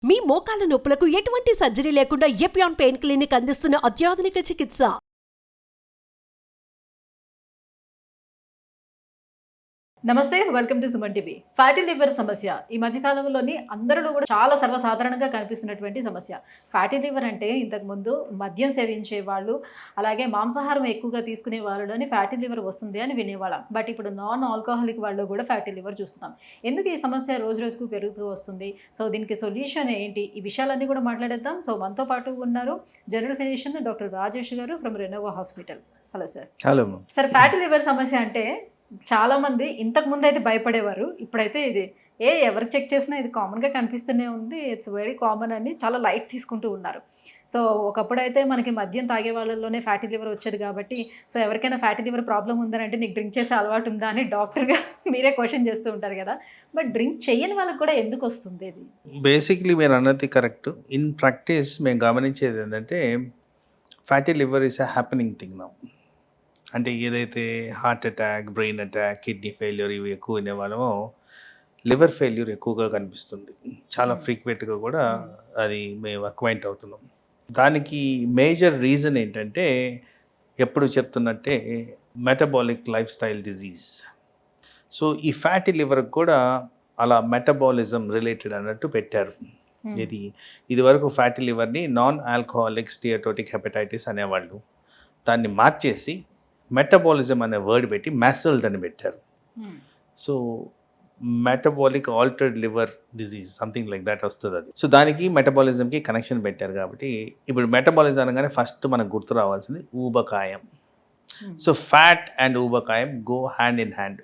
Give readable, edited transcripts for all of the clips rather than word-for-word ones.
మీ మోకాల నొప్పులకు ఎటువంటి సర్జరీ లేకుండా ఎపియాన్ పెయిన్ క్లినిక్ అందిస్తున్న అత్యాధునిక చికిత్స. నమస్తే, welcome to Suman TV. Fatty liver సమస్య ఈ మధ్య కాలంలోని అందరిలో కూడా చాలా సర్వసాధారణంగా కనిపిస్తున్నటువంటి సమస్య. ఫ్యాటీ లివర్ అంటే ఇంతకు ముందు మద్యం సేవించే వాళ్ళు, అలాగే మాంసాహారం ఎక్కువగా తీసుకునే వాళ్ళలోని ఫ్యాటీ లివర్ వస్తుంది అని వినేవాళ్ళం. బట్ ఇప్పుడు నాన్ ఆల్కహాలిక్ వాళ్ళు కూడా ఫ్యాటీ లివర్ చూస్తున్నాం. ఎందుకు ఈ సమస్య రోజు రోజుకు పెరుగుతూ వస్తుంది? సో దీనికి సొల్యూషన్ ఏంటి? ఈ విషయాలన్నీ కూడా మాట్లాడేద్దాం. సో మనతో పాటు ఉన్నారు జనరల్ ఫిజిషియన్ డాక్టర్ రాజేష్ గారు from Renova hospital. Hello sir. Hello sir, fatty liver సమస్య అంటే చాలా మంది ఇంతకు ముందు అయితే భయపడేవారు. ఇప్పుడైతే ఇది ఎవరికి చెక్ చేసినా ఇది కామన్గా కనిపిస్తూనే ఉంది, ఇట్స్ వెరీ కామన్ అని చాలా లైట్ తీసుకుంటూ ఉన్నారు. సో ఒకప్పుడైతే మనకి మద్యం తాగే వాళ్ళలోనే ఫ్యాటీ లివర్ వచ్చేది కాబట్టి, సో ఎవరికైనా ఫ్యాటీ లివర్ ప్రాబ్లం ఉందని అంటే నీకు డ్రింక్ చేసే అలవాటు ఉందా అని డాక్టర్గా మీరే క్వశ్చన్ చేస్తూ ఉంటారు కదా. బట్ డ్రింక్ చేయని వాళ్ళకి కూడా ఎందుకు వస్తుంది ఇది? బేసిక్లీ మీరు అన్నది కరెక్ట్. ఇన్ ప్రాక్టీస్ మేము గమనించేది ఏంటంటే fatty liver is a happening thing now. అంటే ఏదైతే heart attack, brain attack, kidney failure ఇవి ఎక్కువ వినేవాళ్ళమో లివర్ ఫెయిల్యూర్ ఎక్కువగా కనిపిస్తుంది. చాలా ఫ్రీక్వెంట్గా కూడా అది మేము అక్వైంట్ అవుతున్నాం. దానికి మేజర్ రీజన్ ఏంటంటే ఎప్పుడు చెప్తున్నట్టే metabolic life style disease. So ఈ ఫ్యాటీ లివర్కి కూడా అలా మెటబాలిజం రిలేటెడ్ అన్నట్టు పెట్టారు. ఇది వరకు ఫ్యాటీ లివర్ని నాన్ ఆల్కహాలిక్ స్టియటోటిక్ హెపటైటిస్ అనేవాళ్ళు. దాన్ని మార్చేసి మెటబాలిజం అనే వర్డ్ పెట్టి మ్యాసల్డ్ అని పెట్టారు. So metabolic altered liver disease something like that వస్తుంది అది. సో దానికి మెటబాలిజంకి కనెక్షన్ పెట్టారు కాబట్టి ఇప్పుడు మెటబాలిజం అనగానే ఫస్ట్ మనకు గుర్తు రావాల్సింది ఊబకాయం. సో ఫ్యాట్ అండ్ ఊబకాయం గో హ్యాండ్ ఇన్ హ్యాండ్.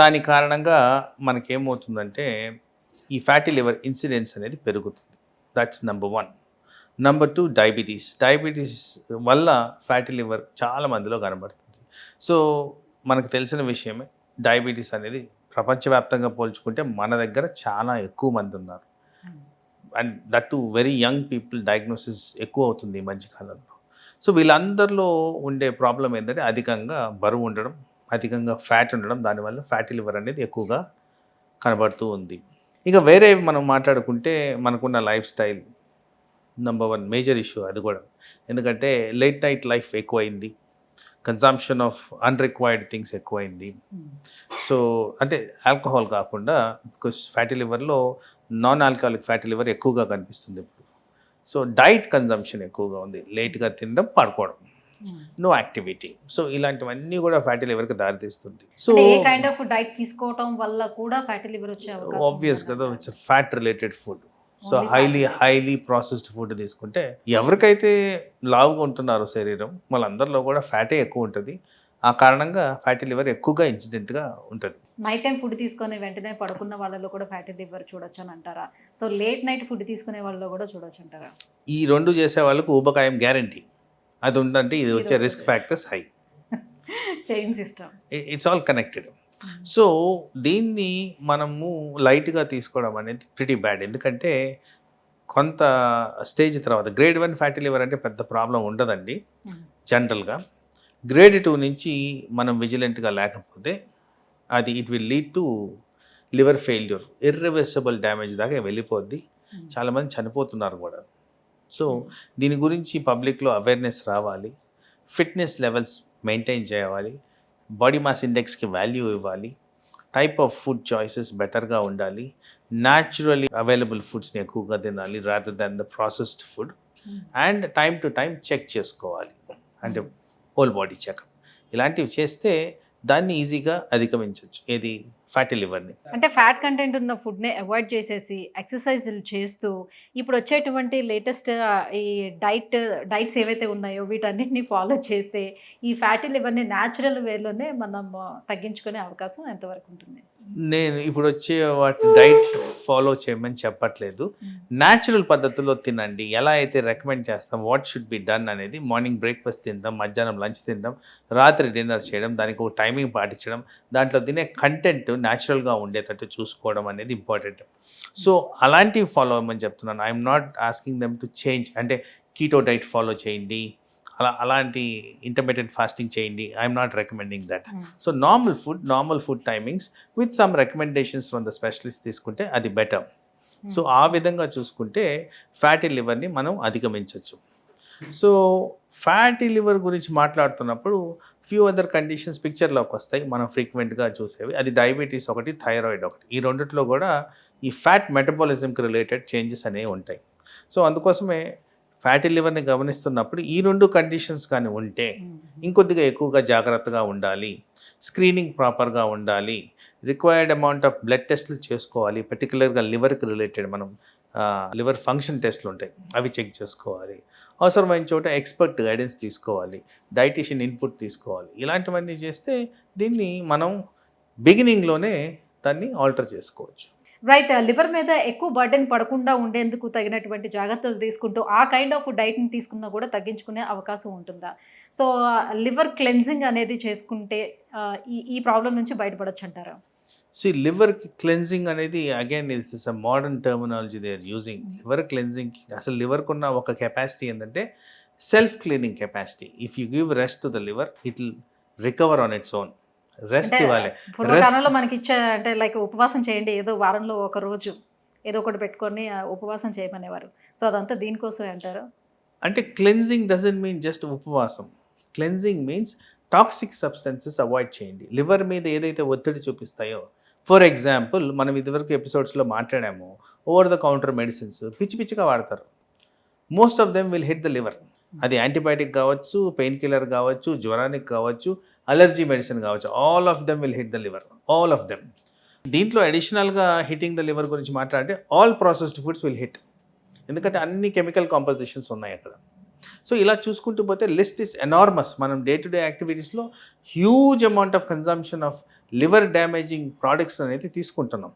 దాని కారణంగా మనకేమవుతుందంటే ఈ ఫ్యాటీ లివర్ ఇన్సిడెన్స్ అనేది పెరుగుతుంది. That's number 1. Number 2, diabetes. Diabetes వల్ల ఫ్యాటీ లివర్ చాలా మందిలో కనబడుతుంది. సో మనకు తెలిసిన విషయమే, డయాబెటీస్ అనేది ప్రపంచవ్యాప్తంగా పోల్చుకుంటే మన దగ్గర చాలా ఎక్కువ మంది ఉన్నారు. And that to very young people diagnosis ఎక్కువ అవుతుంది ఈ మధ్యకాలంలో. సో వీళ్ళందరిలో ఉండే ప్రాబ్లం ఏంటంటే అధికంగా బరువు ఉండడం, అధికంగా ఫ్యాట్ ఉండడం, దానివల్ల ఫ్యాటీ లివర్ అనేది ఎక్కువగా కనబడుతూ ఉంది. ఇక వేరే మనం మాట్లాడుకుంటే మనకున్న life style number 1 major issue అది కూడా. ఎందుకంటే లేట్ నైట్ లైఫ్ ఎక్కువైంది, కన్సంప్షన్ ఆఫ్ అన్రిక్వైర్డ్ థింగ్స్ ఎక్కువైంది. సో అంటే ఆల్కహాల్ కాకుండా, బికాస్ ఫ్యాటీ లివర్లో నాన్ ఆల్కహాలిక్ ఫ్యాటీ లివర్ ఎక్కువగా కనిపిస్తుంది ఇప్పుడు. సో డైట్ కన్సంప్షన్ ఎక్కువగా ఉంది, లేట్గా తినడం, పడుకోవడం, నో యాక్టివిటీ. సో ఇలాంటివన్నీ కూడా ఫ్యాటీ లివర్కి దారితీస్తుంది. So A kind of diet తీసుకోవడం వల్ల కూడా ఫ్యాటీ లివర్ వచ్చే అవకాశం ఆబ్వియస్ కదా, it's fat related food. So highly processed food తీసుకుంటే ఎవరికైతే లావుగా ఉంటున్నారో శరీరం వాళ్ళందరిలో కూడా ఫ్యాటే ఎక్కువ ఉంటుంది. ఆ కారణంగా ఫ్యాటీ లివర్ ఎక్కువగా ఇన్సిడెంట్గా ఉంటుంది. నైట్ టైం ఫుడ్ తీసుకొని వెంటనే పడుకున్న వాళ్ళలో కూడా ఫ్యాటీ లివర్ చూడొచ్చు అని అంటారా? సో లేట్ నైట్ ఫుడ్ తీసుకునే వాళ్ళలో కూడా చూడొచ్చు అంటారా? ఈ 2 చేసే వాళ్ళకు ఊబకాయం గ్యారంటీ. అది ఉందంటే ఇది వచ్చే risk factors high. Chain system, it's all connected. So దీన్ని మనము లైట్గా తీసుకోవడం అనేది ప్రిటీ బ్యాడ్. ఎందుకంటే కొంత స్టేజ్ తర్వాత గ్రేడ్ 1 ఫ్యాటీ లివర్ అంటే పెద్ద ప్రాబ్లం ఉండదండి జనరల్గా. గ్రేడ్ 2 నుంచి మనం విజిలెంట్గా లేకపోతే అది it will lead to liver failure, irreversible damage దాకా వెళ్ళిపోద్ది. చాలామంది చనిపోతున్నారు కూడా. సో దీని గురించి పబ్లిక్లో అవేర్నెస్ రావాలి, ఫిట్నెస్ లెవెల్స్ మెయింటైన్ చేయాలి, బాడీ మాస్ ఇండెక్స్కి వాల్యూ ఇవ్వాలి, టైప్ ఆఫ్ ఫుడ్ చాయిసెస్ బెటర్గా ఉండాలి, న్యాచురలీ అవైలబుల్ ఫుడ్స్ని ఎక్కువగా తినాలి rather than the processed food, and time to time check చేసుకోవాలి, అంటే హోల్ బాడీ చెకప్. ఇలాంటివి చేస్తే దాన్ని ఈజీగా అధిగమించవచ్చు, ఏది ఫ్యాటీ లివర్ని. అంటే ఫ్యాట్ కంటెంట్ ఉన్న ఫుడ్ని అవాయిడ్ చేసేసి ఎక్సర్సైజులు చేస్తూ ఇప్పుడు వచ్చేటువంటి లేటెస్ట్ ఈ డైట్స్ ఏవైతే ఉన్నాయో వీటన్నిటిని ఫాలో చేస్తే ఈ ఫ్యాటీ లివర్ని న్యాచురల్ వేలోనే మనం తగ్గించుకునే అవకాశం ఎంతవరకు ఉంటుంది? నేను ఇప్పుడు వచ్చే వాటి డైట్ ఫాలో చేయమని చెప్పట్లేదు. న్యాచురల్ పద్ధతిలో తినండి. ఎలా అయితే రికమెండ్ చేస్తాం వాట్ షుడ్ బి డన్ అనేది, మార్నింగ్ బ్రేక్ఫాస్ట్ తిందాం, మధ్యాహ్నం లంచ్ తిందాం, రాత్రి డిన్నర్ చేయడం, దానికి ఒక టైమింగ్ పాటించడం, దాంట్లో తినే కంటెంట్ న్యాచురల్గా ఉండేటట్టు చూసుకోవడం అనేది ఇంపార్టెంట్. సో అలాంటివి ఫాలో అవ్వమని చెప్తున్నాను. I'm not asking them to change, అంటే కీటో డైట్ ఫాలో చేయండి, అలాంటి ఇంటర్మీడియట్ ఫాస్టింగ్ చేయండి. I'm not recommending that. So normal food timings with some recommendations from the specialist తీసుకుంటే అది బెటర్. సో ఆ విధంగా చూసుకుంటే ఫ్యాటీ లివర్ని మనం అధిగమించవచ్చు. సో ఫ్యాటీ లివర్ గురించి మాట్లాడుతున్నప్పుడు ఫ్యూ అదర్ కండిషన్స్ పిక్చర్లోకి వస్తాయి మనం ఫ్రీక్వెంట్గా చూసేవి. అది డయాబెటీస్ ఒకటి, థైరాయిడ్ ఒకటి. ఈ రెండిట్లో కూడా ఈ ఫ్యాట్ మెటబాలిజంకి రిలేటెడ్ చేంజెస్ అనేవి ఉంటాయి. సో అందుకోసమే ఫ్యాటీ లివర్ని గమనిస్తున్నప్పుడు ఈ రెండు కండిషన్స్ కానీ ఉంటే ఇంకొద్దిగా ఎక్కువగా జాగ్రత్తగా ఉండాలి, స్క్రీనింగ్ ప్రాపర్గా ఉండాలి, రిక్వైర్డ్ అమౌంట్ ఆఫ్ బ్లడ్ టెస్ట్లు చేసుకోవాలి. పర్టికులర్గా లివర్కి రిలేటెడ్ మనం లివర్ ఫంక్షన్ టెస్ట్లు ఉంటాయి, అవి చెక్ చేసుకోవాలి. అవసరమైన చోట ఎక్స్పర్ట్ గైడెన్స్ తీసుకోవాలి, డైటీషియన్ ఇన్పుట్ తీసుకోవాలి. ఇలాంటివన్నీ చేస్తే దీన్ని మనం బిగినింగ్లోనే దాన్ని ఆల్టర్ చేసుకోవచ్చు. రైట్. లివర్ మీద ఎక్కువ బర్డెన్ పడకుండా ఉండేందుకు తగినటువంటి జాగ్రత్తలు తీసుకుంటూ ఆ కైండ్ ఆఫ్ డైట్ని తీసుకున్నా కూడా తగ్గించుకునే అవకాశం ఉంటుందా? సో లివర్ క్లెన్జింగ్ అనేది చేసుకుంటే ఈ ప్రాబ్లం నుంచి బయటపడచ్చు అంటారా? సో లివర్ క్లెన్జింగ్ అనేది again it's a modern terminology they are using. Liver cleansing అసలు లివర్కు ఉన్న ఒక కెపాసిటీ ఏంటంటే self cleaning capacity. If you give rest to the liver it will recover on its own. Rest ఇవ్వాలి. పూర్వకాలంలో మనకి ఇచ్చే అంటే లైక్ ఉపవాసం చేయండి, ఏదో వారంలో ఒక రోజు ఏదో ఒకటి పెట్టుకొని ఉపవాసం చేయమనేవారు. సో అదంతా దీనికోసమే అంటారు. అంటే క్లెన్జింగ్ డజంట్ మీన్ జస్ట్ ఉపవాసం. Cleansing means toxic substances avoid చేయండి. లివర్ మీద ఏదైతే ఒత్తిడి చూపిస్తాయో, ఫర్ ఎగ్జాంపుల్ మనం ఇదివరకు ఎపిసోడ్స్లో మాట్లాడాము, ఓవర్ ద కౌంటర్ మెడిసిన్స్ పిచ్చి పిచ్చిగా వాడతారు. Most of them will hit the liver. అది యాంటీబయాటిక్ కావచ్చు, పెయిన్ కిల్లర్ కావచ్చు, జ్వరానికి కావచ్చు, అలర్జీ మెడిసిన్ కావచ్చు, all of them will hit the liver, all of them. దీంట్లో అడిషనల్గా హిట్టింగ్ ద లివర్ గురించి మాట్లాడితే all processed foods will hit. ఎందుకంటే అన్ని కెమికల్ కాంపోజిషన్స్ ఉన్నాయి అక్కడ. సో ఇలా చూసుకుంటూ పోతే లిస్ట్ ఇస్ ఎనార్మస్. మనం డే టు డే యాక్టివిటీస్లో huge amount of consumption of liver damaging products అనేది తీసుకుంటున్నాం.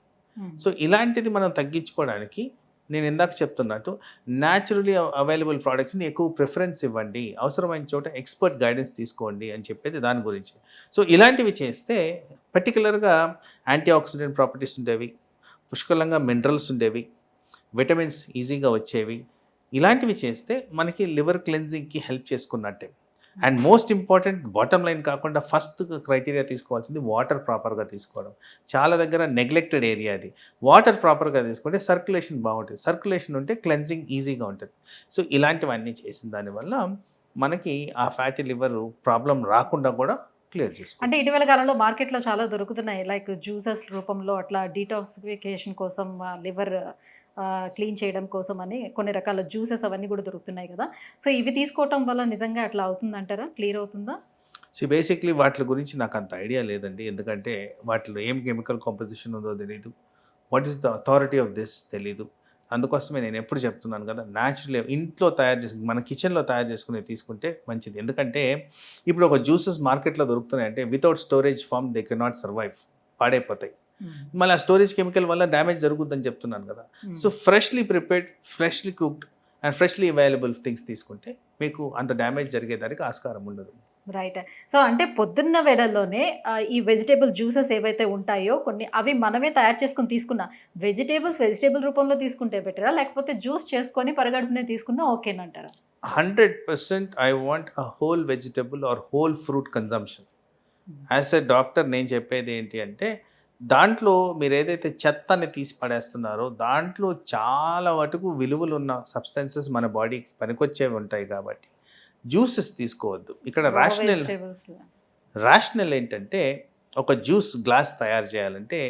సో ఇలాంటిది మనం తగ్గించుకోవడానికి నేను ఇందాక చెప్తున్నట్టు న్యాచురలీ అవైలబుల్ ప్రోడక్ట్స్ని ఎక్కువ ప్రిఫరెన్స్ ఇవ్వండి, అవసరమైన చోట ఎక్స్పర్ట్ గైడెన్స్ తీసుకోండి అని చెప్పేది దాని గురించి. సో ఇలాంటివి చేస్తే పర్టికులర్గా యాంటీ ఆక్సిడెంట్ ప్రాపర్టీస్ ఉండేవి, పుష్కలంగా మినరల్స్ ఉండేవి, విటమిన్స్ ఈజీగా వచ్చేవి. ఇలాంటివి చేస్తే మనకి లివర్ క్లెన్జింగ్కి హెల్ప్ చేసుకున్నట్టే. And most important bottom line కాకుండా ఫస్ట్ క్రైటీరియా తీసుకోవాల్సింది వాటర్ ప్రాపర్గా తీసుకోవడం. చాలా దగ్గర నెగ్లెక్టెడ్ ఏరియా అది. వాటర్ ప్రాపర్గా తీసుకుంటే సర్క్యులేషన్ బాగుంటుంది. సర్క్యులేషన్ ఉంటే క్లెన్జింగ్ ఈజీగా ఉంటుంది. సో ఇలాంటివన్నీ చేసిన దానివల్ల మనకి ఆ ఫ్యాటీ లివర్ ప్రాబ్లం రాకుండా కూడా క్లియర్ చేసుకోవాలి. అంటే ఇటీవల కాలంలో మార్కెట్లో చాలా దొరుకుతున్నాయి, లైక్ జ్యూసెస్ రూపంలో అట్లా డీటాక్సిఫికేషన్ కోసం, లివర్ క్లీన్ చేయడం కోసం అని కొన్ని రకాల జ్యూసెస్ అవన్నీ కూడా దొరుకుతున్నాయి కదా. సో ఇవి తీసుకోవటం వల్ల నిజంగా అట్లా అవుతుందంటారా? క్లియర్ అవుతుందా? సో బేసిక్లీ వాటి గురించి నాకు అంత ఐడియా లేదండి, ఎందుకంటే వాటిలో ఏం కెమికల్ కాంపోజిషన్ ఉందో తెలీదు, what is the authority of this తెలీదు. అందుకోసమే నేను ఎప్పుడు చెప్తున్నాను కదా, న్యాచురల్ ఇంట్లో తయారు చేసి మన కిచెన్లో తయారు చేసుకుని తీసుకుంటే మంచిది. ఎందుకంటే ఇప్పుడు ఒక జ్యూసెస్ మార్కెట్లో దొరుకుతున్నాయి అంటే without storage form they can not survive, పాడైపోతాయి. మళ్ళీ ఆ స్టోరేజ్ కెమికల్ వల్ల డ్యామేజ్ జరుగుతుందని చెప్తున్నాను కదా. So freshly prepared, freshly cooked and freshly available things తీసుకుంటే మీకు అంత డ్యామేజ్ జరిగేదానికి ఆస్కారం ఉండదు. రైట్. సో అంటే పొద్దున్న వేళల్లోనే ఈ వెజిటేబుల్ జ్యూసెస్ ఏవైతే ఉంటాయో కొన్ని అవి మనమే తయారు చేసుకుని తీసుకున్నా వెజిటేబుల్ రూపంలో తీసుకుంటే బెటరా, లేకపోతే జ్యూస్ చేసుకొని పరగడుపునే తీసుకున్నా ఓకేనంటారా? 100% I want a whole vegetable are whole fruit consumption. As a doctor నేను చెప్పేది ఏంటి అంటే, దాంట్లో మీరు ఏదైతే చెత్తని తీసి పడేస్తున్నారో దాంట్లో చాలా మటుకు విలువలు ఉన్న సబ్స్టెన్సెస్ మన బాడీకి పనికొచ్చేవి ఉంటాయి. కాబట్టి జ్యూసెస్ తీసుకోవద్దు. ఇక్కడ రేషనల్ ఏంటంటే, ఒక జ్యూస్ గ్లాస్ తయారు చేయాలంటే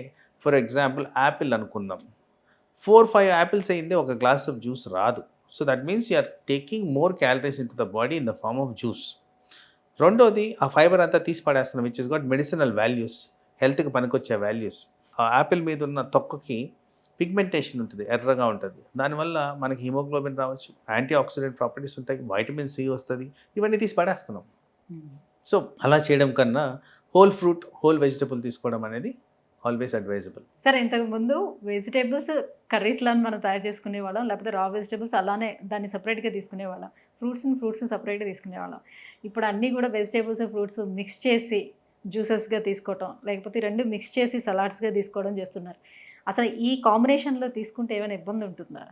ఫర్ ఎగ్జాంపుల్ యాపిల్ అనుకుందాం, 4-5 యాపిల్స్ అయింది ఒక గ్లాస్ ఆఫ్ జ్యూస్ రాదు. So that means you are taking more calories in to the body in the form of juice. రెండోది ఆ ఫైబర్ అంతా తీసి పడేస్తున్నాం, which is got medicinal values, హెల్త్కి పనికొచ్చే వాల్యూస్. ఆ యాపిల్ మీద ఉన్న తొక్కకి పిగ్మెంటేషన్ ఉంటుంది, ఎర్రగా ఉంటుంది. దానివల్ల మనకి హిమోగ్లోబిన్ రావచ్చు, యాంటీ ఆక్సిడెంట్ ప్రాపర్టీస్ ఉంటాయి, వైటమిన్ సి వస్తుంది. ఇవన్నీ తీసి పడేస్తున్నాం. సో అలా చేయడం కన్నా హోల్ ఫ్రూట్, హోల్ వెజిటబుల్ తీసుకోవడం అనేది ఆల్వేస్ అడ్వైజబుల్. సరే, ఇంతకుముందు వెజిటేబుల్స్ కర్రీస్లను మనం తయారు చేసుకునేవాళ్ళం, లేకపోతే రా వెజిటేబుల్స్ అలానే దాన్ని సపరేట్గా తీసుకునేవాళ్ళం, ఫ్రూట్స్ సపరేట్గా తీసుకునేవాళ్ళం. ఇప్పుడు అన్నీ కూడా వెజిటేబుల్స్ ఫ్రూట్స్ మిక్స్ చేసి జ్యూసెస్గా తీసుకోవటం, లేకపోతే రెండు మిక్స్ చేసి సలాడ్స్గా తీసుకోవడం చేస్తున్నారు. అసలు ఈ కాంబినేషన్లో తీసుకుంటే ఏమైనా ఇబ్బంది ఉంటుందా?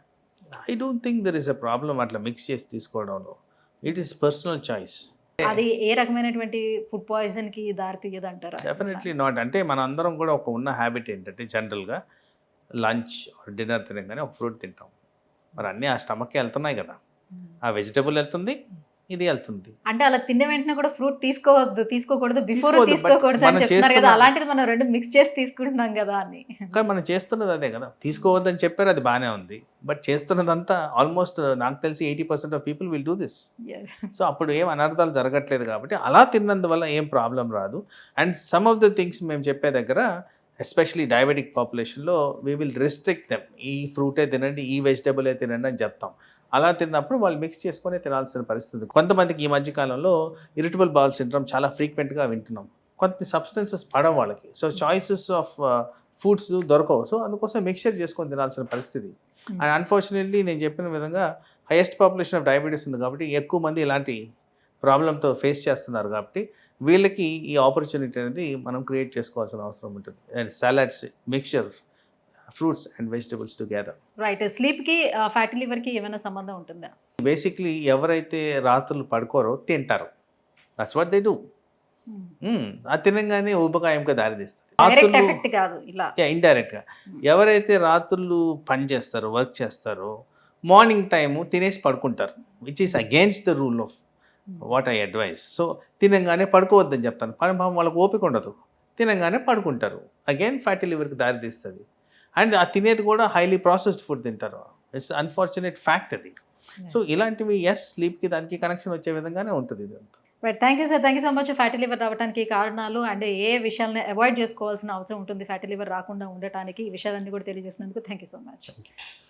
I don't think there is a problem అట్లా మిక్స్ చేసి తీసుకోవడంలో. It is personal choice. అది ఏ రకమైనటువంటి ఫుడ్ పాయిజన్కి దారి తీయదు అంటారా? Definitely not. అంటే మన అందరం కూడా ఒక ఉన్న హ్యాబిట్ ఏంటంటే, జనరల్గా లంచ్ డిన్నర్ తినగానే ఒక ఫ్రూట్ తింటాం. మరి అన్నీ ఆ స్టమక్కి వెళ్తున్నాయి కదా, ఆ వెజిటబుల్ వెళ్తుంది, ఇది వెళ్తుంది. అంటే అలా తిన్న వెంటనే కూడా ఫ్రూట్ తీసుకోకూడదు, బిఫోర్ తీసుకోవద్దు, but తీసుకోకూడదు మనం అని చెప్తున్నారు కదా, చేస్తున్న- అలాంటిది మనం రెండు మిక్స్ చేసి తీసుకుంటున్నాం కదా అని. కానీ మనం చేస్తున్నది అదే కదా, తీసుకోవద్దని చెప్పారు, అది బాగానే ఉంది. బట్ చేస్తున్నదంతా ఆల్మోస్ట్ నాకు తెలిసి 80% of people will do this. Yes. So అప్పుడు ఏం అనర్థాలు జరగట్లేదు కాబట్టి అలా తిన్నందువల్ల ఏం ప్రాబ్లం రాదు. And some of the things మేము చెప్పే దగ్గర ఎస్పెషలీ డయాబెటిక్ పాపులేషన్లో వీ విల్ రిస్ట్రిక్ట్ దెమ్. ఈ ఫ్రూటే తినండి, ఈ వెజిటబులే తినండి అని చెప్తాం. అలా తిన్నప్పుడు వాళ్ళు మిక్స్ చేసుకొని తినాల్సిన పరిస్థితి. కొంతమందికి ఈ మధ్యకాలంలో ఇరిటబుల్ బౌల్ సిండ్రోమ్ చాలా ఫ్రీక్వెంట్గా వింటున్నాం. కొన్ని సబ్స్టెన్సెస్ పడవు వాళ్ళకి, సో చాయిసెస్ ఆఫ్ ఫుడ్స్ దొరకవు. సో అందుకోసం మిక్చర్ చేసుకొని తినాల్సిన పరిస్థితి. అండ్ అన్ఫార్చునేట్లీ నేను చెప్పిన విధంగా హైయెస్ట్ పాపులేషన్ ఆఫ్ డయాబెటీస్ ఉంది కాబట్టి ఎక్కువ మంది ఇలాంటి ప్రాబ్లంతో ఫేస్ చేస్తున్నారు కాబట్టి వీళ్ళకి ఈ ఆపర్చునిటీ అనేది మనం క్రియేట్ చేసుకోవాల్సిన అవసరం ఉంటుంది. And salads, mixture, fruits and vegetables together. Right. Sleep కి ఫ్యాటీ లివర్ కి ఏమైనా సంబంధం ఉంటుందా? బేసిక్లీ ఎవరైతే రాత్రులు పడుకోరో తింటారు, దట్స్ వాట్ దే డూ. అది తినగానే ఊబకాయంగా దారితీస్తుంది. డైరెక్ట్ ఎఫెక్ట్ కాదు, ఇలా ఇండైరెక్ట్గా ఎవరైతే రాత్రులు పని చేస్తారో, వర్క్ చేస్తారో, మార్నింగ్ టైము తినేసి పడుకుంటారు, which is against the rule of what I advise. So తినగానే పడుకోవద్దని చెప్తాను. వాళ్ళకి ఓపిక ఉండదు, తినగానే పడుకుంటారు, అగైన్ ఫ్యాటీ లివర్కి దారితీస్తుంది. అండ్ ఆ తినేది కూడా హైలీ ప్రాసెస్డ్ ఫుడ్ తింటారు. ఇట్స్ అన్ఫార్చునేట్ ఫ్యాక్ట్ అది. సో ఇలాంటివి స్లీప్కి దానికి కనెక్షన్ వచ్చే విధంగానే ఉంటుంది ఇదంతా. But thank you sir, thank you so much. Fatty liver రావడానికి కారణాలు అండ్ ఏ విషయాలను అవాయిడ్ చేసుకోవాల్సిన అవసరం ఉంటుంది ఫ్యాటీ లివర్ రాకుండా ఉండటానికి, ఈ విషయాలన్నీ కూడా తెలియజేసినందుకు thank you so much. Thank you.